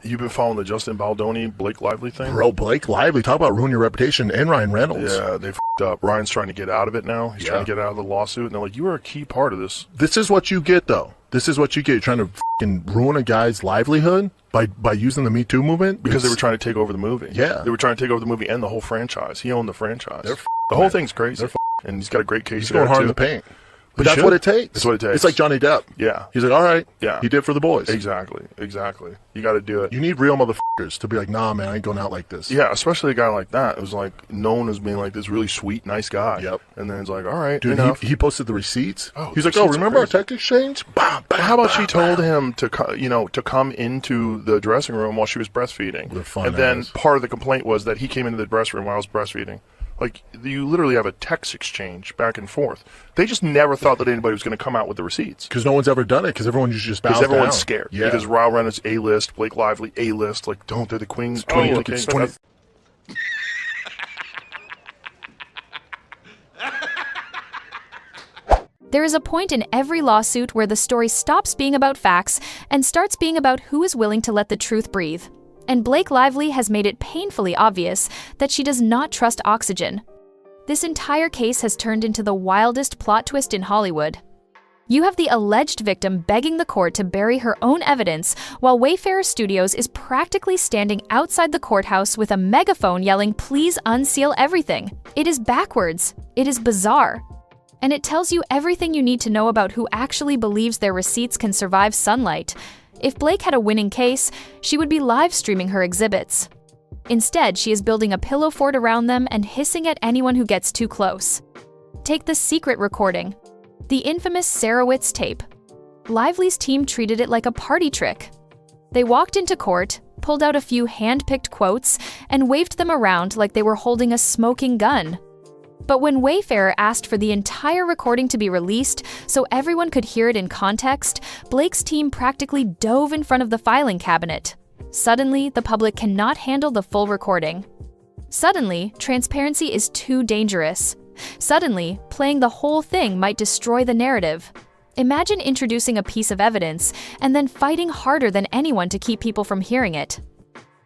You've been following the Justin Baldoni, Blake Lively thing? Bro, Blake Lively, talk about ruin your reputation, and Ryan Reynolds. Yeah, they f***ed up. Ryan's trying to get out of it now. He's trying to get out of the lawsuit, and they're like, you were a key part of this. This is what you get, though. This is what you get. You're trying to f***ing ruin a guy's livelihood by using the Me Too movement. Because they were trying to take over the movie. Yeah. They were trying to take over the movie and the whole franchise. He owned the franchise. They're the whole thing's crazy. And he's got a great case. He's going hard in the paint. But that's what it takes. That's what it takes. It's like Johnny Depp. Yeah. He's like, all right. Yeah. He did for the boys. Exactly. You got to do it. You need real motherfuckers to be like, nah, man, I ain't going out like this. Yeah, especially a guy like that. It was like known as being like this really sweet, nice guy. Yep. And then it's like, all right, dude, he posted the receipts. Oh, he's like, oh, remember our text exchange? Bah, bah, how about bah, she told him to come into the dressing room while she was breastfeeding? And then part of the complaint was that he came into the dressing room while I was breastfeeding. Like, you literally have a text exchange back and forth. They just never thought that anybody was going to come out with the receipts. Because no one's ever done it, because everyone just bows down. Because everyone's scared. Yeah. Because Ryan Reynolds, A-list, Blake Lively, A-list. Like, don't, they're the queens. 20. There is a point in every lawsuit where the story stops being about facts and starts being about who is willing to let the truth breathe. And Blake Lively has made it painfully obvious that she does not trust oxygen. This entire case has turned into the wildest plot twist in Hollywood. You have the alleged victim begging the court to bury her own evidence, while Wayfarer Studios is practically standing outside the courthouse with a megaphone yelling, "Please unseal everything." It is backwards. It is bizarre. And it tells you everything you need to know about who actually believes their receipts can survive sunlight. If Blake had a winning case, she would be live streaming her exhibits. Instead, she is building a pillow fort around them and hissing at anyone who gets too close. Take the secret recording, the infamous Sarowitz tape. Lively's team treated it like a party trick. They walked into court, pulled out a few hand-picked quotes, and waved them around like they were holding a smoking gun. But when Wayfarer asked for the entire recording to be released so everyone could hear it in context, Blake's team practically dove in front of the filing cabinet. Suddenly, the public cannot handle the full recording. Suddenly, transparency is too dangerous. Suddenly, playing the whole thing might destroy the narrative. Imagine introducing a piece of evidence and then fighting harder than anyone to keep people from hearing it.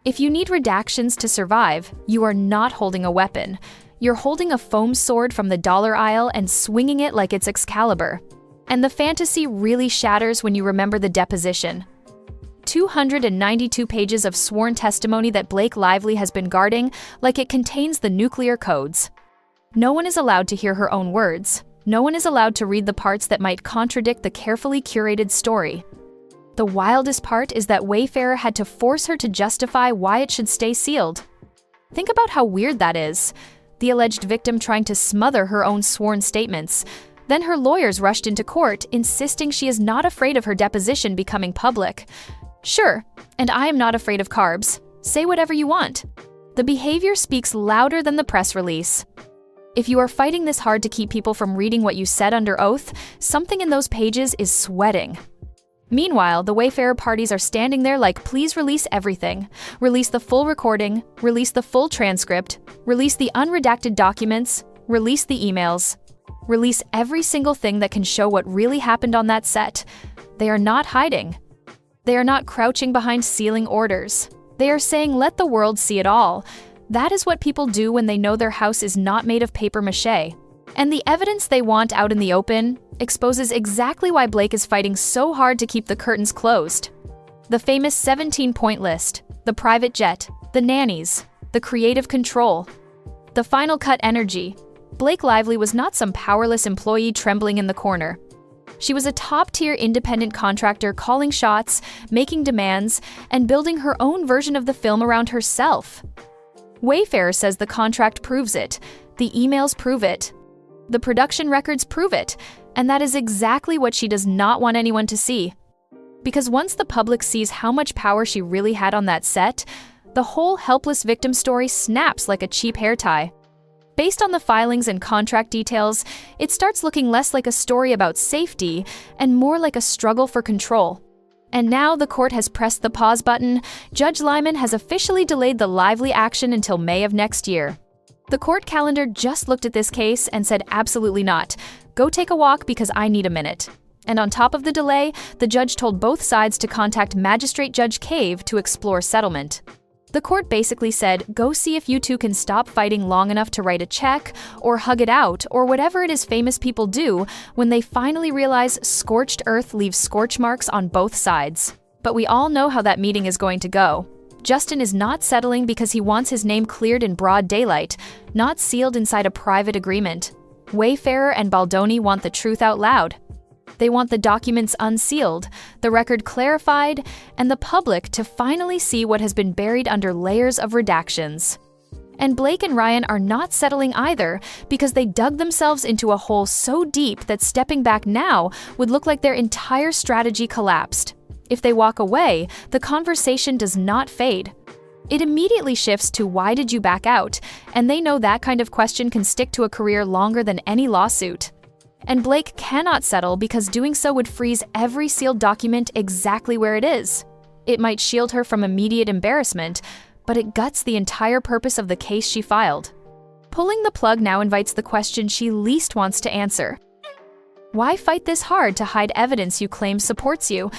If you need redactions to survive, you are not holding a weapon. You're holding a foam sword from the dollar aisle and swinging it like it's Excalibur. And the fantasy really shatters when you remember the deposition. 292 pages of sworn testimony that Blake Lively has been guarding like it contains the nuclear codes. No one is allowed to hear her own words. No one is allowed to read the parts that might contradict the carefully curated story. The wildest part is that Wayfarer had to force her to justify why it should stay sealed. Think about how weird that is. The alleged victim trying to smother her own sworn statements. Then her lawyers rushed into court, insisting she is not afraid of her deposition becoming public. Sure, and I am not afraid of carbs. Say whatever you want. The behavior speaks louder than the press release. If you are fighting this hard to keep people from reading what you said under oath, something in those pages is sweating. Meanwhile, the Wayfarer parties are standing there like, please release everything. Release the full recording, release the full transcript, release the unredacted documents, release the emails. Release every single thing that can show what really happened on that set. They are not hiding. They are not crouching behind sealing orders. They are saying, let the world see it all. That is what people do when they know their house is not made of paper mache. And the evidence they want out in the open exposes exactly why Blake is fighting so hard to keep the curtains closed. The famous 17-point list, the private jet, the nannies, the creative control, the final cut energy. Blake Lively was not some powerless employee trembling in the corner. She was a top-tier independent contractor calling shots, making demands, and building her own version of the film around herself. Wayfarer says the contract proves it, the emails prove it, the production records prove it, and that is exactly what she does not want anyone to see. Because once the public sees how much power she really had on that set, the whole helpless victim story snaps like a cheap hair tie. Based on the filings and contract details, it starts looking less like a story about safety and more like a struggle for control. And now the court has pressed the pause button. Judge Lyman has officially delayed the Lively action until May of next year. The court calendar just looked at this case and said absolutely not. Go take a walk because I need a minute. And on top of the delay, the judge told both sides to contact Magistrate Judge Cave to explore settlement. The court basically said, go see if you two can stop fighting long enough to write a check, or hug it out, or whatever it is famous people do when they finally realize scorched earth leaves scorch marks on both sides. But we all know how that meeting is going to go. Justin is not settling because he wants his name cleared in broad daylight, not sealed inside a private agreement. Wayfarer and Baldoni want the truth out loud. They want the documents unsealed, the record clarified, and the public to finally see what has been buried under layers of redactions. And Blake and Ryan are not settling either because they dug themselves into a hole so deep that stepping back now would look like their entire strategy collapsed. If they walk away, the conversation does not fade. It immediately shifts to why did you back out, and they know that kind of question can stick to a career longer than any lawsuit. And Blake cannot settle because doing so would freeze every sealed document exactly where it is. It might shield her from immediate embarrassment, but it guts the entire purpose of the case she filed. Pulling the plug now invites the question she least wants to answer. Why fight this hard to hide evidence you claim supports you?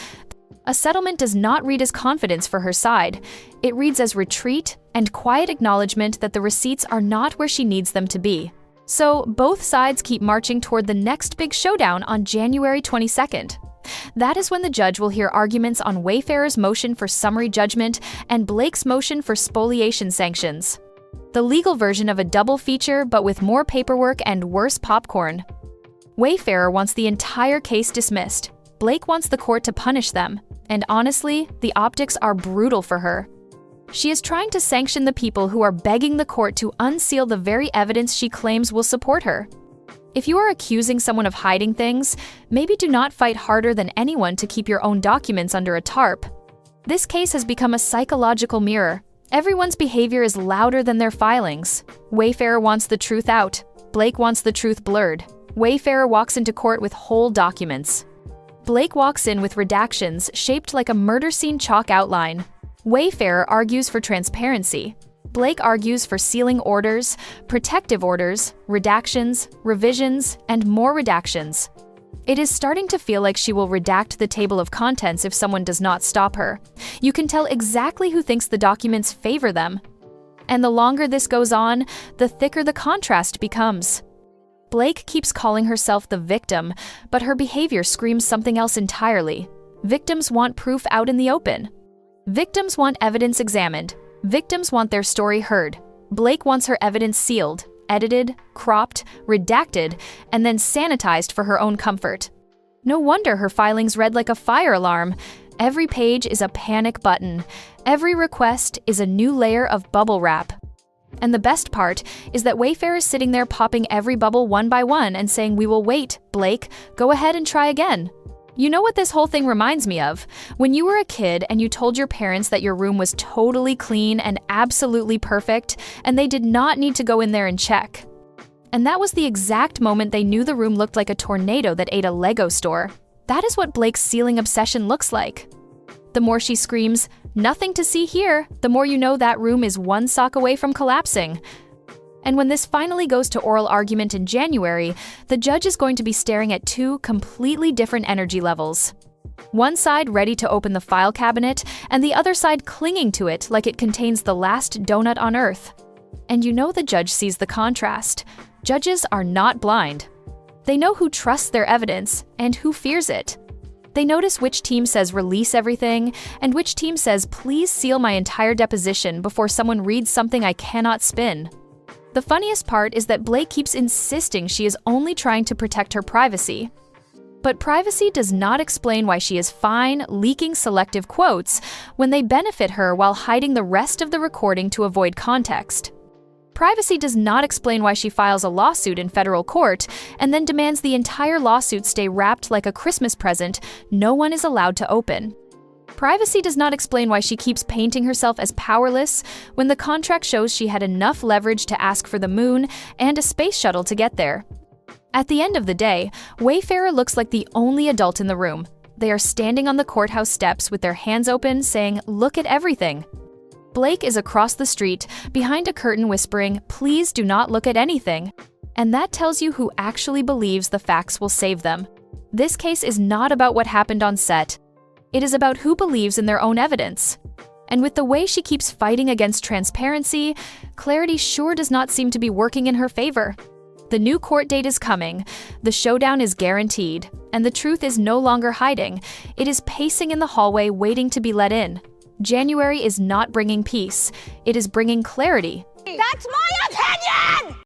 A settlement does not read as confidence for her side. It reads as retreat and quiet acknowledgement that the receipts are not where she needs them to be. So both sides keep marching toward the next big showdown on January 22nd. That is when the judge will hear arguments on Wayfarer's motion for summary judgment and Blake's motion for spoliation sanctions. The legal version of a double feature, but with more paperwork and worse popcorn. Wayfarer wants the entire case dismissed. Blake wants the court to punish them. And honestly, the optics are brutal for her. She is trying to sanction the people who are begging the court to unseal the very evidence she claims will support her. If you are accusing someone of hiding things, maybe do not fight harder than anyone to keep your own documents under a tarp. This case has become a psychological mirror. Everyone's behavior is louder than their filings. Wayfarer wants the truth out. Blake wants the truth blurred. Wayfarer walks into court with whole documents. Blake walks in with redactions shaped like a murder scene chalk outline. Wayfarer argues for transparency. Blake argues for sealing orders, protective orders, redactions, revisions, and more redactions. It is starting to feel like she will redact the table of contents if someone does not stop her. You can tell exactly who thinks the documents favor them. And the longer this goes on, the thicker the contrast becomes. Blake keeps calling herself the victim, but her behavior screams something else entirely. Victims want proof out in the open. Victims want evidence examined. Victims want their story heard. Blake wants her evidence sealed, edited, cropped, redacted, and then sanitized for her own comfort. No wonder her filings read like a fire alarm. Every page is a panic button. Every request is a new layer of bubble wrap. And the best part is that Wayfarer is sitting there popping every bubble one by one and saying, "We will wait, Blake. Go ahead and try again." You know what this whole thing reminds me of? When you were a kid and you told your parents that your room was totally clean and absolutely perfect, and they did not need to go in there and check. And that was the exact moment they knew the room looked like a tornado that ate a Lego store. That is what Blake's sealing obsession looks like. The more she screams, "Nothing to see here," the more you know that room is one sock away from collapsing. And when this finally goes to oral argument in January, the judge is going to be staring at two completely different energy levels. One side ready to open the file cabinet, and the other side clinging to it like it contains the last donut on earth. And you know the judge sees the contrast. Judges are not blind. They know who trusts their evidence and who fears it. They notice which team says release everything, and which team says please seal my entire deposition before someone reads something I cannot spin. The funniest part is that Blake keeps insisting she is only trying to protect her privacy. But privacy does not explain why she is fine leaking selective quotes when they benefit her while hiding the rest of the recording to avoid context. Privacy does not explain why she files a lawsuit in federal court and then demands the entire lawsuit stay wrapped like a Christmas present no one is allowed to open. Privacy does not explain why she keeps painting herself as powerless when the contract shows she had enough leverage to ask for the moon and a space shuttle to get there. At the end of the day, Wayfarer looks like the only adult in the room. They are standing on the courthouse steps with their hands open saying, "Look at everything." Blake is across the street, behind a curtain whispering, "Please do not look at anything." And that tells you who actually believes the facts will save them. This case is not about what happened on set. It is about who believes in their own evidence. And with the way she keeps fighting against transparency, Clarity sure does not seem to be working in her favor. The new court date is coming, the showdown is guaranteed, and the truth is no longer hiding. It is pacing in the hallway waiting to be let in. January is not bringing peace. It is bringing clarity. That's my opinion!